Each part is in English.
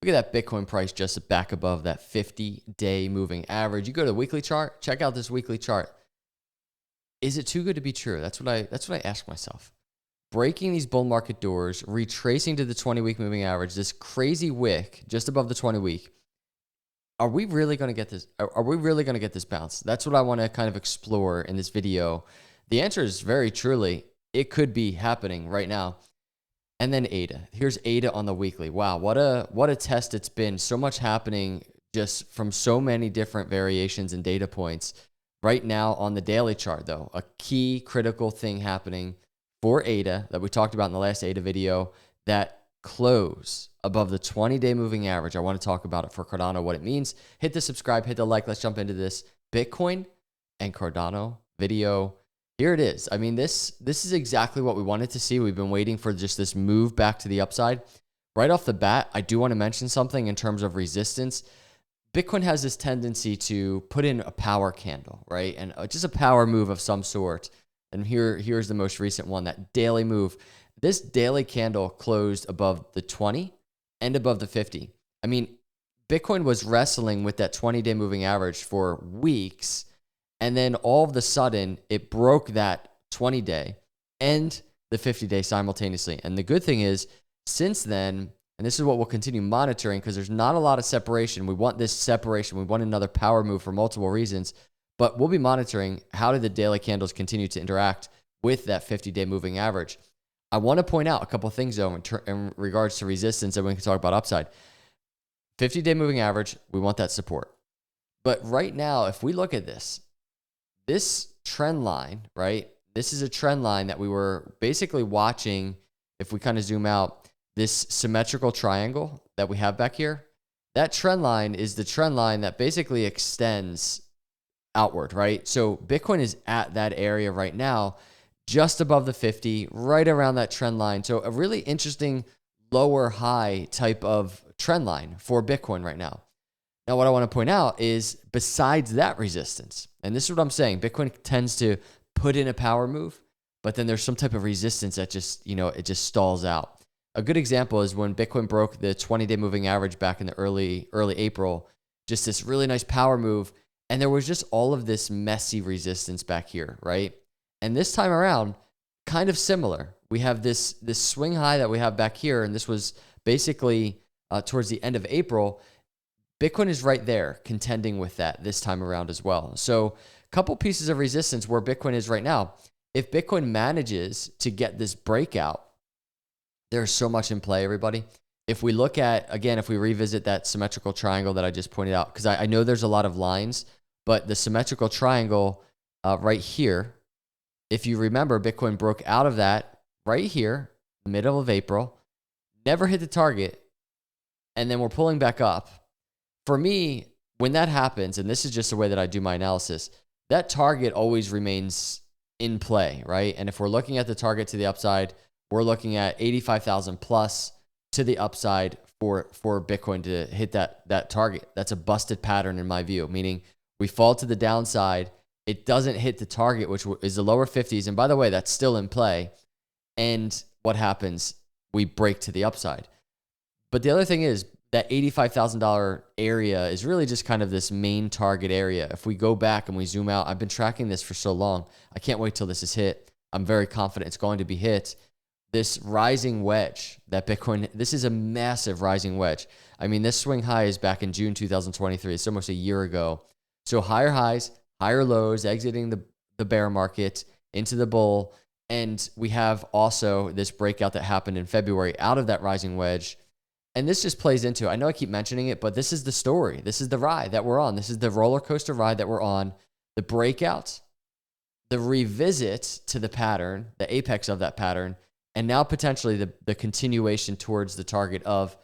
Look at that Bitcoin price just back above that 50-day moving average. You go to the weekly chart, check out this weekly chart. Is it too good to be true? That's what I ask myself. Breaking these bull market doors, retracing to the 20-week moving average, this crazy wick just above the 20-week. Are we really going to get this? Are we really going to get this bounce? That's what I want to kind of explore in this video. The answer is very truly, it could be happening right now. And then ADA. Here's ADA on the weekly. Wow, what a test it's been. So much happening just from so many different variations and data points. Right now on the daily chart, though, a key critical thing happening for ADA that we talked about in the last ADA video, that close above the 20-day moving average. I want to talk about it for Cardano, what it means. Hit the subscribe, hit the like. Let's jump into this Bitcoin and Cardano video. Here it is. I mean, this is exactly what we wanted to see. We've been waiting for just this move back to the upside. Right off the bat, I do want to mention something in terms of resistance. Bitcoin has this tendency to put in a power candle, right? And just a power move of some sort. And here's the most recent one, that daily move. This daily candle closed above the 20 and above the 50. I mean, Bitcoin was wrestling with that 20-day moving average for weeks. And then all of a sudden, it broke that 20-day and the 50-day simultaneously. And the good thing is, since then, and this is what we'll continue monitoring because there's not a lot of separation. We want this separation. We want another power move for multiple reasons. But we'll be monitoring how do the daily candles continue to interact with that 50-day moving average. I want to point out a couple of things, though, in regards to resistance, and we can talk about upside. 50-day moving average, we want that support. But right now, if we look at this trend line, right? This is a trend line that we were basically watching. If we kind of zoom out, this symmetrical triangle that we have back here, that trend line is the trend line that basically extends outward, right? So Bitcoin is at that area right now, just above the 50, right around that trend line. So a really interesting lower high type of trend line for Bitcoin right now. Now, what I want to point out is besides that resistance, and this is what I'm saying, Bitcoin tends to put in a power move, but then there's some type of resistance that just, it just stalls out. A good example is when Bitcoin broke the 20-day moving average back in the early April, just this really nice power move. And there was just all of this messy resistance back here, right? And this time around, kind of similar. We have this swing high that we have back here, and this was basically towards the end of April. Bitcoin is right there contending with that this time around as well. So a couple pieces of resistance where Bitcoin is right now. If Bitcoin manages to get this breakout, there's so much in play, everybody. If we look at, again, if we revisit that symmetrical triangle that I just pointed out, because I know there's a lot of lines, but the symmetrical triangle right here, if you remember, Bitcoin broke out of that right here, middle of April, never hit the target, and then we're pulling back up. For me, when that happens, and this is just the way that I do my analysis, that target always remains in play, right? And if we're looking at the target to the upside, we're looking at 85,000 plus to the upside for Bitcoin to hit that target. That's a busted pattern in my view, meaning we fall to the downside, it doesn't hit the target, which is the lower 50s. And by the way, that's still in play. And what happens? We break to the upside. But the other thing is that $85,000 area is really just kind of this main target area. If we go back and we zoom out, I've been tracking this for so long. I can't wait till this is hit. I'm very confident it's going to be hit. This rising wedge that Bitcoin, this is a massive rising wedge. I mean, this swing high is back in June 2023. It's almost a year ago. So higher highs, higher lows, exiting the bear market into the bull. And we have also this breakout that happened in February out of that rising wedge. And this just plays into it. I know I keep mentioning it, but this is the story. This is the ride that we're on. This is the roller coaster ride that we're on. The breakout, the revisit to the pattern, the apex of that pattern, and now potentially the continuation towards the target of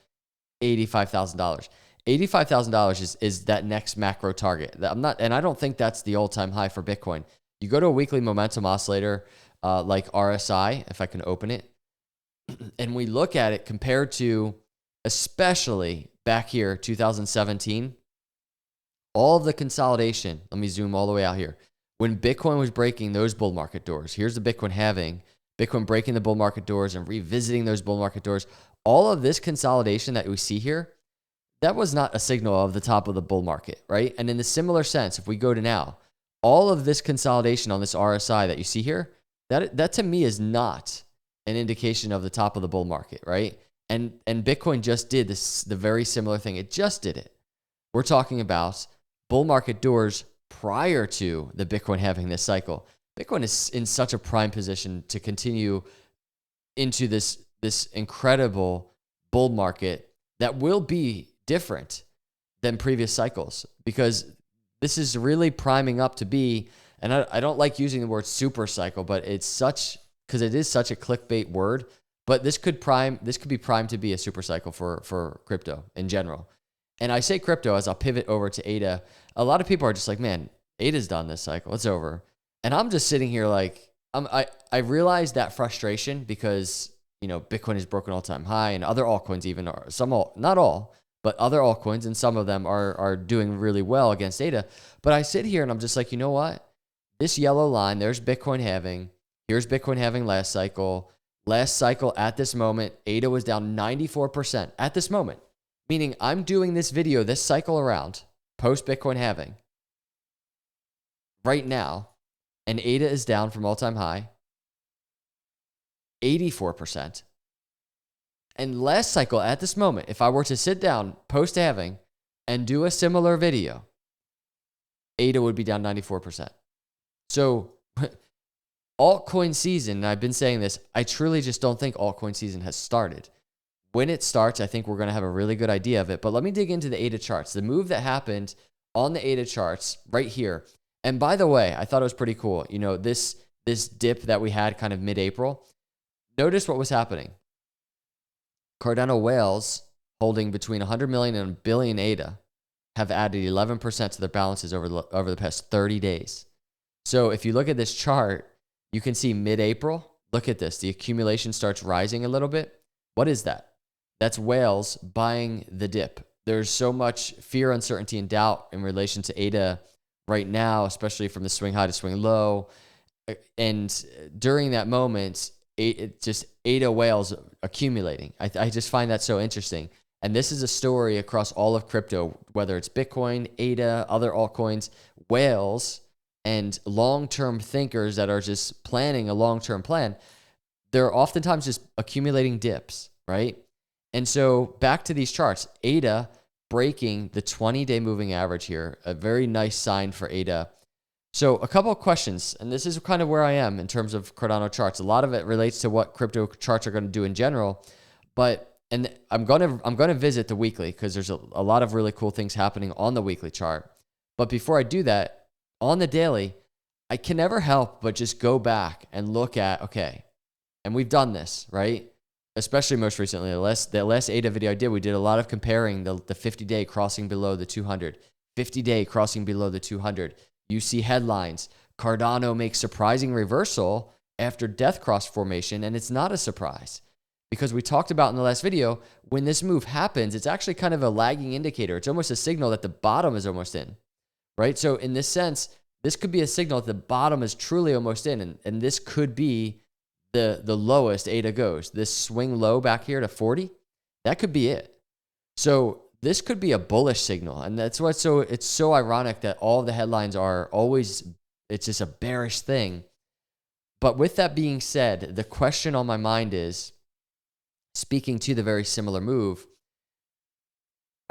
$85,000. $85,000 is that next macro target. And I don't think that's the all-time high for Bitcoin. You go to a weekly momentum oscillator like RSI, if I can open it, and we look at it compared to, especially back here, 2017, all of the consolidation. Let me zoom all the way out here. When Bitcoin was breaking those bull market doors, here's the Bitcoin halving, Bitcoin breaking the bull market doors and revisiting those bull market doors. All of this consolidation that we see here, that was not a signal of the top of the bull market, right? And in the similar sense, if we go to now, all of this consolidation on this RSI that you see here, that to me is not an indication of the top of the bull market, right? And Bitcoin just did this, the very similar thing. It just did it. We're talking about bull market doors prior to the Bitcoin having this cycle. Bitcoin is in such a prime position to continue into this incredible bull market that will be different than previous cycles, because this is really priming up to be, and I don't like using the word super cycle, but it's such, because it is such a clickbait word, but this could be primed to be a super cycle for crypto in general. And I say crypto as I'll pivot over to ADA. A lot of people are just like, man, ADA's done this cycle, it's over. And I'm just sitting here like, I realize that frustration because, you know, Bitcoin has broken all-time high, and other altcoins even are, not all, but other altcoins, and some of them are doing really well against ADA. But I sit here and I'm just like, you know what? This yellow line, there's Bitcoin halving. Here's Bitcoin halving last cycle. Last cycle at this moment, ADA was down 94% at this moment. Meaning I'm doing this video, this cycle around, post Bitcoin halving, right now, and ADA is down from all-time high 84%. And last cycle at this moment, if I were to sit down post halving and do a similar video, ADA would be down 94%. So altcoin season, and I've been saying this, I truly just don't think altcoin season has started. When it starts, I think we're going to have a really good idea of it. But let me dig into the ADA charts. The move that happened on the ADA charts right here. And by the way, I thought it was pretty cool. You know, this dip that we had kind of mid-April, notice what was happening. Cardano whales holding between 100 million and 1 billion ADA have added 11% to their balances over the past 30 days. So if you look at this chart, you can see mid-April, look at this. The accumulation starts rising a little bit. What is that? That's whales buying the dip. There's so much fear, uncertainty, and doubt in relation to ADA right now, especially from the swing high to swing low. And during that moment, just ADA whales accumulating. I just find that so interesting. And this is a story across all of crypto, whether it's Bitcoin, ADA, other altcoins, whales, and long-term thinkers that are just planning a long-term plan. They're oftentimes just accumulating dips, right? And so back to these charts, ADA breaking the 20-day moving average here, a very nice sign for ADA. So a couple of questions, and this is kind of where I am in terms of Cardano charts. A lot of it relates to what crypto charts are going to do in general, and I'm going to visit the weekly because there's a lot of really cool things happening on the weekly chart. But before I do that, on the daily, I can never help but just go back and look at, okay, and we've done this, right? Especially most recently, the last ADA video I did, we did a lot of comparing the 50-day crossing below the 200, 50-day crossing below the 200. You see headlines, Cardano makes surprising reversal after death cross formation, and it's not a surprise. Because we talked about in the last video, when this move happens, it's actually kind of a lagging indicator. It's almost a signal that the bottom is almost in, right? So in this sense, this could be a signal that the bottom is truly almost in, and this could be the lowest ADA goes. This swing low back here to 40, that could be it. So this could be a bullish signal, and that's what's it's so ironic that all the headlines are always, it's just a bearish thing. But with that being said, the question on my mind is, speaking to the very similar move,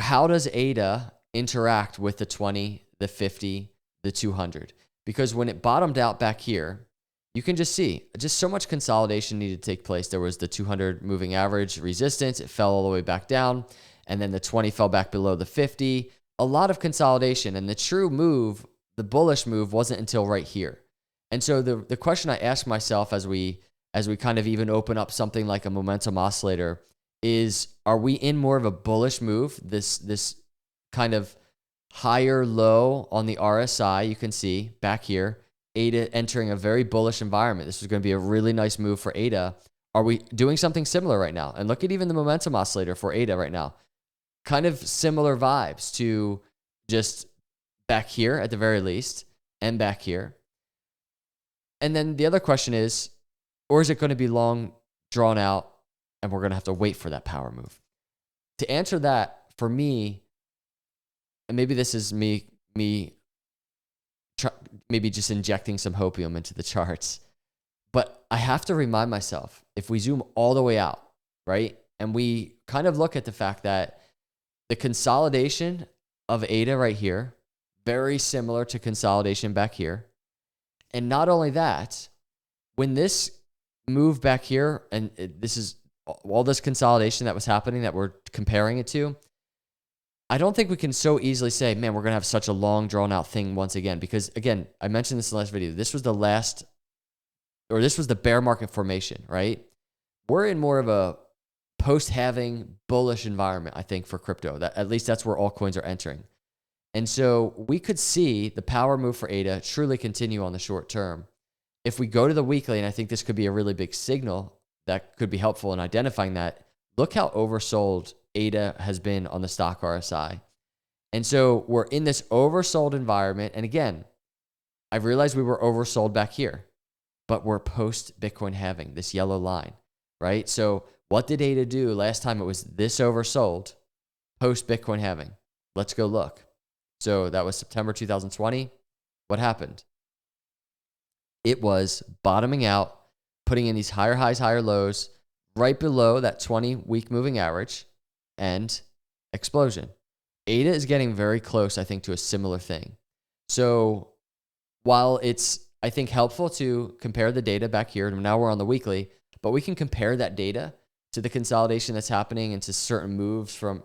how does ADA interact with the 20, the 50, the 200? Because when it bottomed out back here, you can just see just so much consolidation needed to take place. There was the 200 moving average resistance. It fell all the way back down. And then the 20 fell back below the 50. A lot of consolidation. And the true move, the bullish move, wasn't until right here. And so the question I ask myself as we kind of even open up something like a momentum oscillator is, are we in more of a bullish move? This kind of higher low on the RSI, you can see back here, ADA entering a very bullish environment. This is going to be a really nice move for ADA. Are we doing something similar right now? And look at even the momentum oscillator for ADA right now. Kind of similar vibes to just back here at the very least and back here. And then the other question is, or is it going to be long drawn out and we're going to have to wait for that power move? To answer that, for me, and maybe this is me maybe just injecting some hopium into the charts, but I have to remind myself, if we zoom all the way out, right? And we kind of look at the fact that the consolidation of ADA right here, very similar to consolidation back here. And not only that, when this move back here, and this is all this consolidation that was happening that we're comparing it to, I don't think we can so easily say, man, we're going to have such a long drawn out thing once again, because again, I mentioned this in the last video. This was the last, or this was the bear market formation, right? We're in more of a post-halving bullish environment, I think, for crypto. That at least that's where altcoins are entering. And so we could see the power move for ADA truly continue on the short term. If we go to the weekly, and I think this could be a really big signal that could be helpful in identifying that, look how oversold ADA has been on the stock RSI. And so we're in this oversold environment. And again, I've realized we were oversold back here, but we're post Bitcoin halving, this yellow line, right? So what did ADA do last time it was this oversold post Bitcoin halving? Let's go look. So that was September 2020. What happened? It was bottoming out, putting in these higher highs, higher lows, right below that 20-week moving average, and explosion. ADA is getting very close, I think, to a similar thing. So while it's, I think, helpful to compare the data back here, and now we're on the weekly, but we can compare that data to the consolidation that's happening and to certain moves from,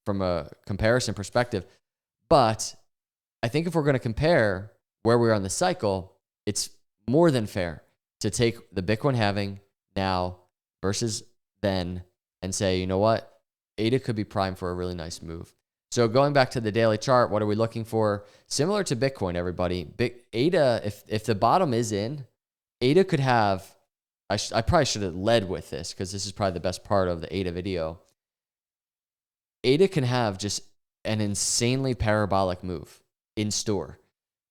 from a comparison perspective. But I think if we're going to compare where we are on the cycle, it's more than fair to take the Bitcoin halving now versus then and say, you know what? ADA could be primed for a really nice move. So going back to the daily chart, what are we looking for? Similar to Bitcoin, everybody. ADA, if the bottom is in, ADA could have, I probably should have led with this because this is probably the best part of the ADA video. ADA can have just an insanely parabolic move in store.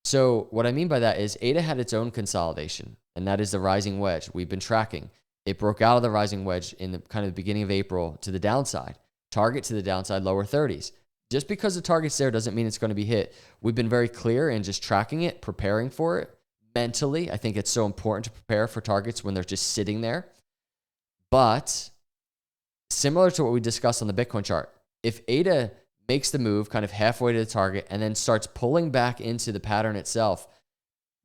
So what I mean by that is ADA had its own consolidation, and that is the rising wedge we've been tracking. It broke out of the rising wedge in the kind of the beginning of April to the downside. Target to the downside, lower 30s. Just because the target's there doesn't mean it's going to be hit. We've been very clear in just tracking it, preparing for it mentally. I think it's so important to prepare for targets when they're just sitting there. But similar to what we discussed on the Bitcoin chart, if ADA makes the move kind of halfway to the target and then starts pulling back into the pattern itself,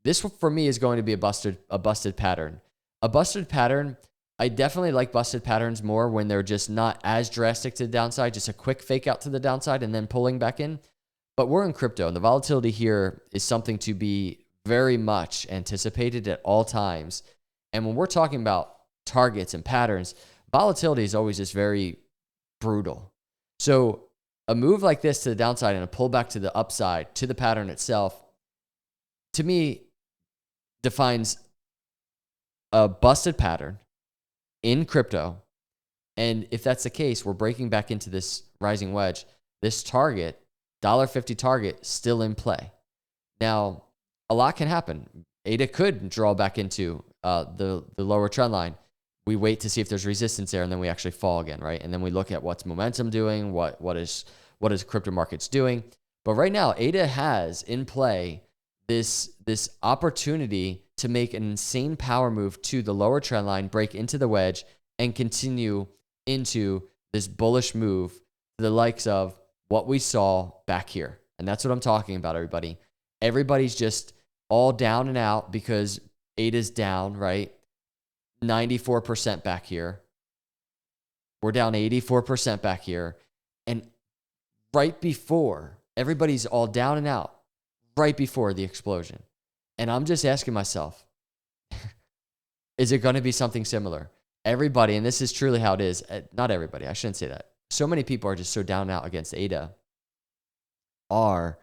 this for me is going to be a busted pattern. A busted pattern, I definitely like busted patterns more when they're just not as drastic to the downside, just a quick fake out to the downside and then pulling back in. But we're in crypto, and the volatility here is something to be very much anticipated at all times. And when we're talking about targets and patterns, volatility is always just very brutal. So a move like this to the downside and a pullback to the upside, to the pattern itself, to me, defines a busted pattern in crypto. And if that's the case, we're breaking back into this rising wedge. This target, $1.50 target, still in play. Now, a lot can happen. ADA could draw back into the lower trend line. We wait to see if there's resistance there, and then we actually fall again, right? And then we look at what's momentum doing, what is crypto markets doing. But right now, ADA has in play this opportunity to make an insane power move to the lower trend line, break into the wedge, and continue into this bullish move to the likes of what we saw back here. And that's what I'm talking about, everybody. Everybody's just all down and out because ADA's down, right? 94% back here. We're down 84% back here. And right before, everybody's all down and out, right before the explosion. And I'm just asking myself, is it going to be something similar? Everybody, and this is truly how it is, not everybody, I shouldn't say that. So many people are just so down and out against ADA. Are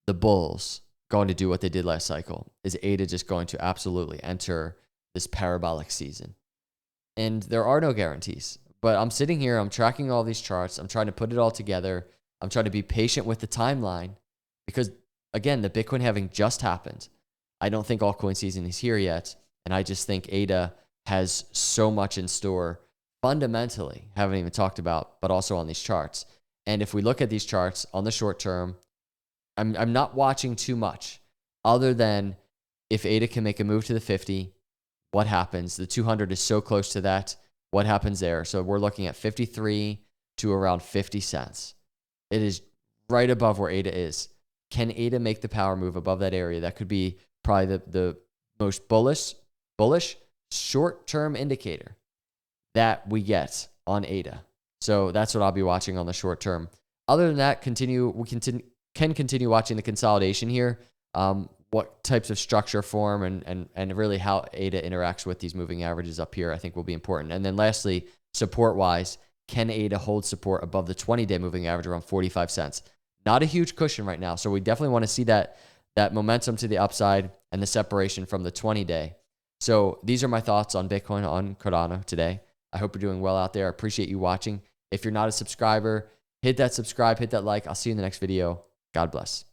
the bulls going to do what they did last cycle? Is ADA just going to absolutely enter this parabolic season? And there are no guarantees. But I'm sitting here, I'm tracking all these charts, I'm trying to put it all together. I'm trying to be patient with the timeline because, again, the Bitcoin halving just happened. I don't think altcoin season is here yet. And I just think ADA has so much in store fundamentally, haven't even talked about, but also on these charts. And if we look at these charts on the short term, I'm not watching too much other than if ADA can make a move to the 50, what happens? The 200 is so close to that. What happens there? So we're looking at 53 to around 50 cents. It is right above where ADA is. Can ADA make the power move above that area? That could be probably the most bullish short-term indicator that we get on ADA. So that's what I'll be watching on the short term. Other than that, we can continue watching the consolidation here. What types of structure form and really how ADA interacts with these moving averages up here, I think will be important. And then lastly, support-wise, can ADA hold support above the 20-day moving average around 45 cents? Not a huge cushion right now, so we definitely want to see that momentum to the upside and the separation from the 20-day. So these are my thoughts on Bitcoin on Cardano today. I hope you're doing well out there. I appreciate you watching. If you're not a subscriber, hit that subscribe, hit that like. I'll see you in the next video. God bless.